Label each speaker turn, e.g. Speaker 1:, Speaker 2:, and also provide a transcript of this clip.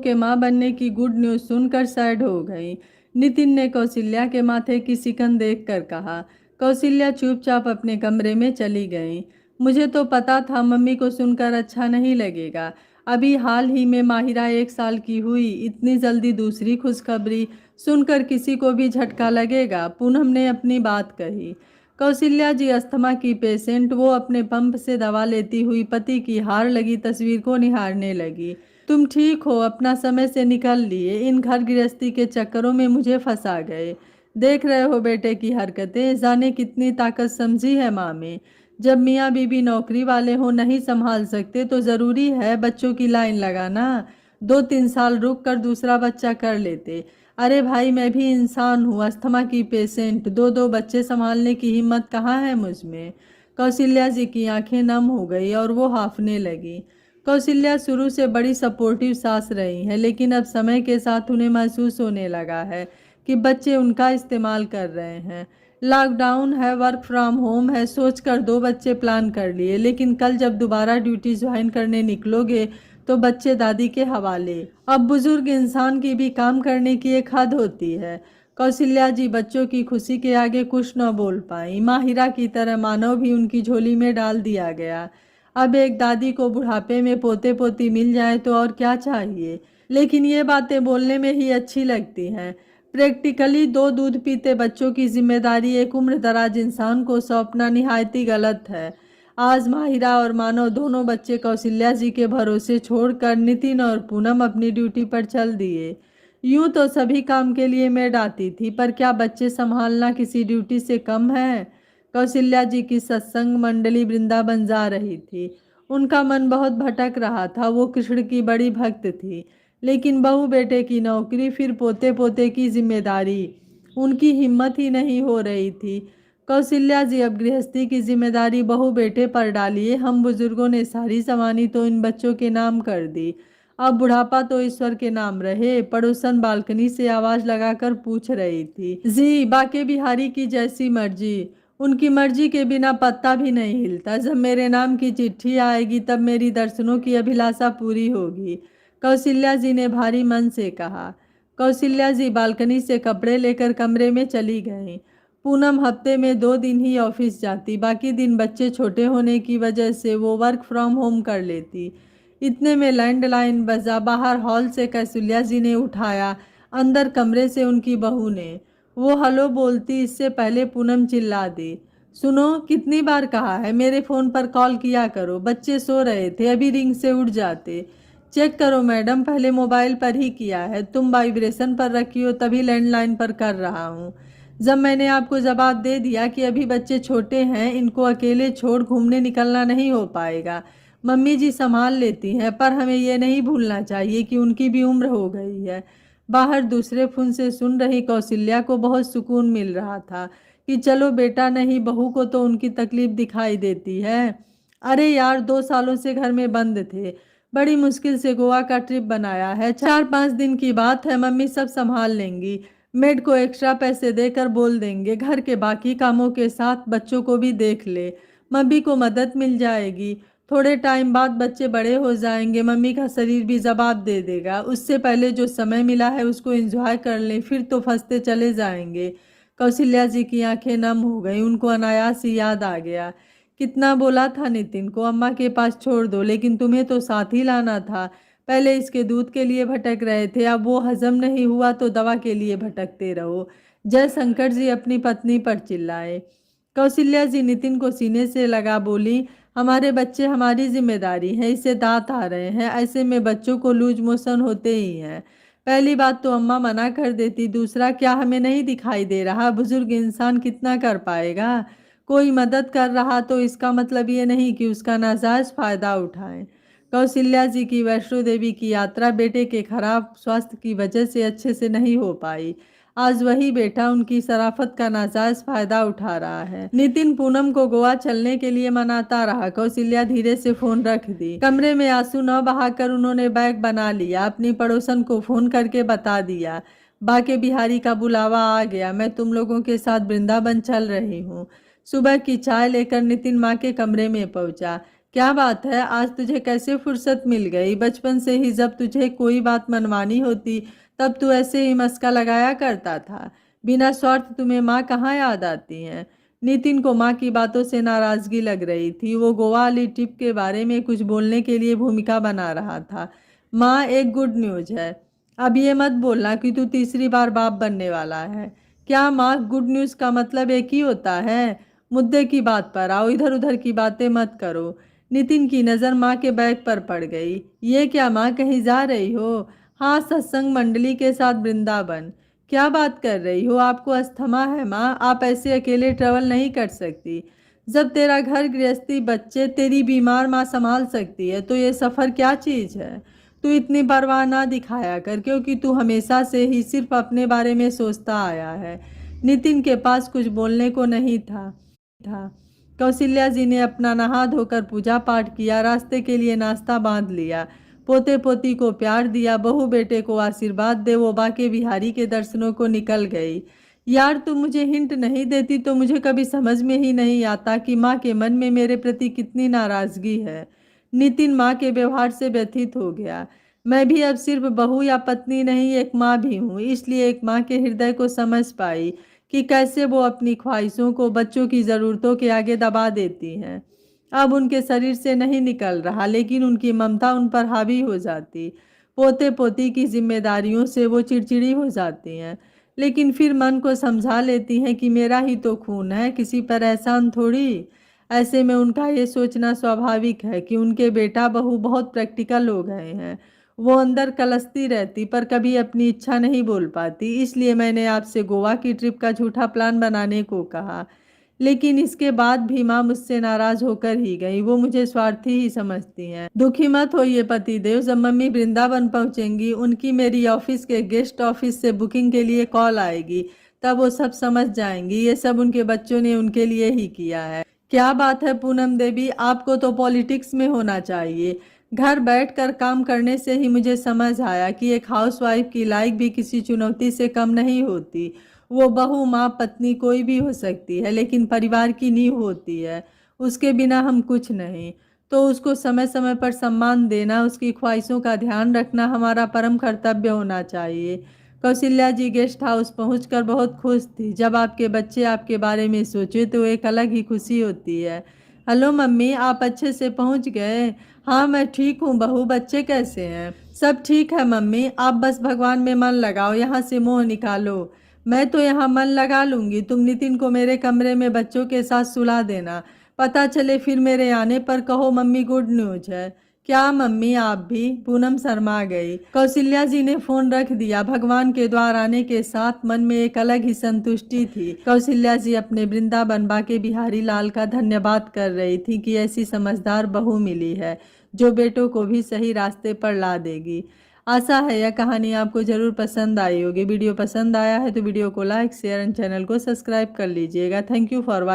Speaker 1: के मां बनने की गुड न्यूज़ सुनकर सैड हो गई। नितिन ने कौशल्या के माथे की सिकन देखकर कहा। कौशल्या चुपचाप अपने कमरे में चली गई। मुझे तो पता था मम्मी को सुनकर अच्छा नहीं लगेगा। अभी हाल ही में माहिरा 1 साल की हुई, इतनी जल्दी दूसरी खुशखबरी सुनकर किसी को भी झटका लगेगा। पूनम ने अपनी बात कही। कौशल्या जी अस्थमा की पेशेंट, वो अपने पंप से दवा लेती हुई पति की हार लगी तस्वीर को निहारने लगी। तुम ठीक हो, अपना समय से निकल लिए, इन घर गृहस्थी के चक्करों में मुझे फंसा गए। देख रहे हो बेटे की हरकतें, जाने कितनी ताकत समझी है माँ में। जब मियाँ बीबी नौकरी वाले हो नहीं संभाल सकते तो ज़रूरी है बच्चों की लाइन लगाना। 2-3 साल रुक कर दूसरा बच्चा कर लेते। अरे भाई, मैं भी इंसान हूँ, अस्थमा की पेशेंट, 2-2 बच्चे संभालने की हिम्मत कहाँ है मुझ में। कौशल्या जी की आंखें नम हो गई और वो हांफने लगी। कौशल्या शुरू से बड़ी सपोर्टिव सास रही है, लेकिन अब समय के साथ उन्हें महसूस होने लगा है कि बच्चे उनका इस्तेमाल कर रहे हैं। लॉकडाउन है, वर्क फ्रॉम होम है, सोचकर 2 बच्चे प्लान कर लिए, लेकिन कल जब दोबारा ड्यूटी ज्वाइन करने निकलोगे तो बच्चे दादी के हवाले। अब बुजुर्ग इंसान की भी काम करने की एक हद होती है। कौशल्या जी बच्चों की खुशी के आगे कुछ न बोल पाई। माहिरा की तरह मानव भी उनकी झोली में डाल दिया गया। अब एक दादी को बुढ़ापे में पोते पोती मिल जाए तो और क्या चाहिए। लेकिन ये बातें बोलने में ही अच्छी लगती हैं। प्रैक्टिकली 2 दूध पीते बच्चों की जिम्मेदारी एक उम्र दराज इंसान को सौंपना निहायत ही गलत है। आज माहिरा और मानव दोनों बच्चे कौशल्या जी के भरोसे छोड़कर नितिन और पूनम अपनी ड्यूटी पर चल दिए। यूं तो सभी काम के लिए मेड आती थी, पर क्या बच्चे संभालना किसी ड्यूटी से कम है। कौशल्या जी की सत्संग मंडली वृंदावन जा रही थी। उनका मन बहुत भटक रहा था। वो कृष्ण की बड़ी भक्त थी, लेकिन बहू बेटे की नौकरी, फिर पोते पोते की जिम्मेदारी, उनकी हिम्मत ही नहीं हो रही थी। कौशल्या जी, अब गृहस्थी की जिम्मेदारी बहू बेटे पर डालिए। हम बुजुर्गों ने सारी जवानी तो इन बच्चों के नाम कर दी, अब बुढ़ापा तो ईश्वर के नाम रहे। पड़ोसन बालकनी से आवाज लगाकर पूछ रही थी। जी, बाके बिहारी की जैसी मर्जी, उनकी मर्जी के बिना पत्ता भी नहीं हिलता। जब मेरे नाम की चिट्ठी आएगी तब मेरी दर्शनों की अभिलाषा पूरी होगी, कौशल्या जी ने भारी मन से कहा। कौशल्या जी बालकनी से कपड़े लेकर कमरे में चली गईं। पूनम हफ्ते में 2 दिन ही ऑफिस जाती, बाकी दिन बच्चे छोटे होने की वजह से वो वर्क फ्रॉम होम कर लेती। इतने में लैंडलाइन बजा। बाहर हॉल से कौशल्या जी ने उठाया, अंदर कमरे से उनकी बहू ने। वो हेलो बोलती इससे पहले पूनम चिल्ला दी। सुनो, कितनी बार कहा है मेरे फ़ोन पर कॉल किया करो, बच्चे सो रहे थे, अभी रिंग से उठ जाते। चेक करो मैडम, पहले मोबाइल पर ही किया है, तुम वाइब्रेशन पर रखी हो तभी लैंडलाइन पर कर रहा हूँ। जब मैंने आपको जवाब दे दिया कि अभी बच्चे छोटे हैं, इनको अकेले छोड़ घूमने निकलना नहीं हो पाएगा, मम्मी जी संभाल लेती हैं, पर हमें ये नहीं भूलना चाहिए कि उनकी भी उम्र हो गई है। बाहर दूसरे फोन से सुन रही कौशल्या को बहुत सुकून मिल रहा था कि चलो बेटा नहीं, बहू को तो उनकी तकलीफ दिखाई देती है। अरे यार, 2 सालों से घर में बंद थे, बड़ी मुश्किल से गोवा का ट्रिप बनाया है, 4-5 दिन की बात है, मम्मी सब संभाल लेंगी। मेड को एक्स्ट्रा पैसे देकर बोल देंगे घर के बाकी कामों के साथ बच्चों को भी देख ले, मम्मी को मदद मिल जाएगी। थोड़े टाइम बाद बच्चे बड़े हो जाएंगे, मम्मी का शरीर भी जवाब दे देगा। उससे पहले जो समय मिला है उसको एंजॉय कर लें, फिर तो फंसते चले जाएंगे। कौशल्या जी की आंखें नम हो गई। उनको अनायास ही याद आ गया, कितना बोला था नितिन को अम्मा के पास छोड़ दो, लेकिन तुम्हें तो साथ ही लाना था। पहले इसके दूध के लिए भटक रहे थे, अब वो हजम नहीं हुआ तो दवा के लिए भटकते रहो। जयशंकर जी अपनी पत्नी पर चिल्लाए। कौशल्या जी नितिन को सीने से लगा बोली, हमारे बच्चे हमारी जिम्मेदारी है, इसे दांत आ रहे हैं, ऐसे में बच्चों को लूज मोशन होते ही हैं। पहली बात तो अम्मा मना कर देती, दूसरा क्या हमें नहीं दिखाई दे रहा बुजुर्ग इंसान कितना कर पाएगा। कोई मदद कर रहा तो इसका मतलब ये नहीं कि उसका नाजायज फायदा उठाएं। कौशल्या जी की वैष्णो देवी की यात्रा बेटे के खराब स्वास्थ्य की वजह से अच्छे से नहीं हो पाई। आज वही बेटा उनकी शराफत का नाजायज फायदा उठा रहा है। नितिन पूनम को गोवा चलने के लिए मनाता रहा। कौशल्या धीरे से फोन रख दी। कमरे में आंसू न बहाकर उन्होंने बैग बना लिया, अपनी पड़ोसन को फोन करके बता दिया, बाके बिहारी का बुलावा आ गया, मैं तुम लोगों के साथ वृंदावन चल रही हूँ। सुबह की चाय लेकर नितिन माँ के कमरे में पहुंचा। क्या बात है, आज तुझे कैसे फुर्सत मिल गई? बचपन से ही जब तुझे कोई बात मनवानी होती तब तू ऐसे ही मस्का लगाया करता था। बिना स्वार्थ तुम्हें माँ कहाँ याद आती हैं? नितिन को माँ की बातों से नाराजगी लग रही थी। वो गोवा वाली ट्रिप के बारे में कुछ बोलने के लिए भूमिका बना रहा था। माँ, एक गुड न्यूज है। अब ये मत बोलना कि तू तीसरी बार बाप बनने वाला है। क्या माँ, गुड न्यूज़ का मतलब एक ही होता है? मुद्दे की बात पर आओ, इधर उधर की बातें मत करो। नितिन की नज़र माँ के बैग पर पड़ गई। ये क्या माँ, कहीं जा रही हो? हाँ, सत्संग मंडली के साथ वृंदावन। क्या बात कर रही हो? आपको अस्थमा है माँ? आप ऐसे अकेले ट्रेवल नहीं कर सकती। जब तेरा घर गृहस्थी, बच्चे, तेरी बीमार माँ संभाल सकती है तो ये सफ़र क्या चीज़ है? तू इतनी परवाह ना दिखाया कर, क्योंकि तू हमेशा से ही सिर्फ अपने बारे में सोचता आया है। नितिन के पास कुछ बोलने को नहीं था। कौशल्या जी ने अपना नहा धोकर पूजा पाठ किया, रास्ते के लिए नाश्ता बांध लिया, पोते पोती को प्यार दिया, बहू बेटे को आशीर्वाद दे वो बाके बिहारी के दर्शनों को निकल गई। यार, तुम मुझे हिंट नहीं देती तो मुझे कभी समझ में ही नहीं आता कि माँ के मन में मेरे प्रति कितनी नाराजगी है। नितिन माँ के व्यवहार से व्यथित हो गया। मैं भी अब सिर्फ बहू या पत्नी नहीं, एक माँ भी हूँ। इसलिए एक माँ के हृदय को समझ पाई कि कैसे वो अपनी ख्वाहिशों को बच्चों की ज़रूरतों के आगे दबा देती हैं। अब उनके शरीर से नहीं निकल रहा, लेकिन उनकी ममता उन पर हावी हो जाती। पोते पोती की जिम्मेदारियों से वो चिड़चिड़ी हो जाती हैं, लेकिन फिर मन को समझा लेती हैं कि मेरा ही तो खून है, किसी पर एहसान थोड़ी। ऐसे में उनका ये सोचना स्वाभाविक है कि उनके बेटा बहू बहुत प्रैक्टिकल हो गए हैं। वो अंदर कलसती रहती पर कभी अपनी इच्छा नहीं बोल पाती। इसलिए मैंने आपसे गोवा की ट्रिप का झूठा प्लान बनाने को कहा, लेकिन इसके बाद भी माँ मुझसे नाराज होकर ही गई। वो मुझे स्वार्थी ही समझती हैं। दुखी मत होइए पतिदेव, जब मम्मी वृंदावन पहुंचेंगी उनकी मेरी ऑफिस के गेस्ट ऑफिस से बुकिंग के लिए कॉल आएगी, तब वो सब समझ जाएंगी। ये सब उनके बच्चों ने उनके लिए ही किया है। क्या बात है पूनम देवी, आपको तो पॉलिटिक्स में होना चाहिए। घर बैठकर काम करने से ही मुझे समझ आया कि एक हाउसवाइफ की लाइफ भी किसी चुनौती से कम नहीं होती। वो बहू, माँ, पत्नी कोई भी हो सकती है, लेकिन परिवार की नींव होती है। उसके बिना हम कुछ नहीं। तो उसको समय समय पर सम्मान देना, उसकी ख्वाहिशों का ध्यान रखना हमारा परम कर्तव्य होना चाहिए। कौशल्या जी गेस्ट हाउस पहुंचकर बहुत खुश थी। जब आपके बच्चे आपके बारे में सोचे तो एक अलग ही खुशी होती है। हेलो मम्मी, आप अच्छे से पहुंच गए? हाँ, मैं ठीक हूँ बहू, बच्चे कैसे हैं? सब ठीक है मम्मी, आप बस भगवान में मन लगाओ, यहाँ से मोह निकालो। मैं तो यहाँ मन लगा लूंगी, तुम नितिन को मेरे कमरे में बच्चों के साथ सुला देना। पता चले फिर मेरे आने पर कहो मम्मी गुड न्यूज है। क्या मम्मी, आप भी? पूनम शर्मा गई। कौशल्या जी ने फोन रख दिया। भगवान के द्वार आने के साथ मन में एक अलग ही संतुष्टि थी। कौशल्या जी अपने वृंदावन बाके बिहारी लाल का धन्यवाद कर रही थी कि ऐसी समझदार बहू मिली है जो बेटों को भी सही रास्ते पर ला देगी। आशा है यह कहानी आपको जरूर पसंद आई होगी। वीडियो पसंद आया है तो वीडियो को लाइक, शेयर एंड चैनल को सब्सक्राइब कर लीजिएगा। Thank you for watching.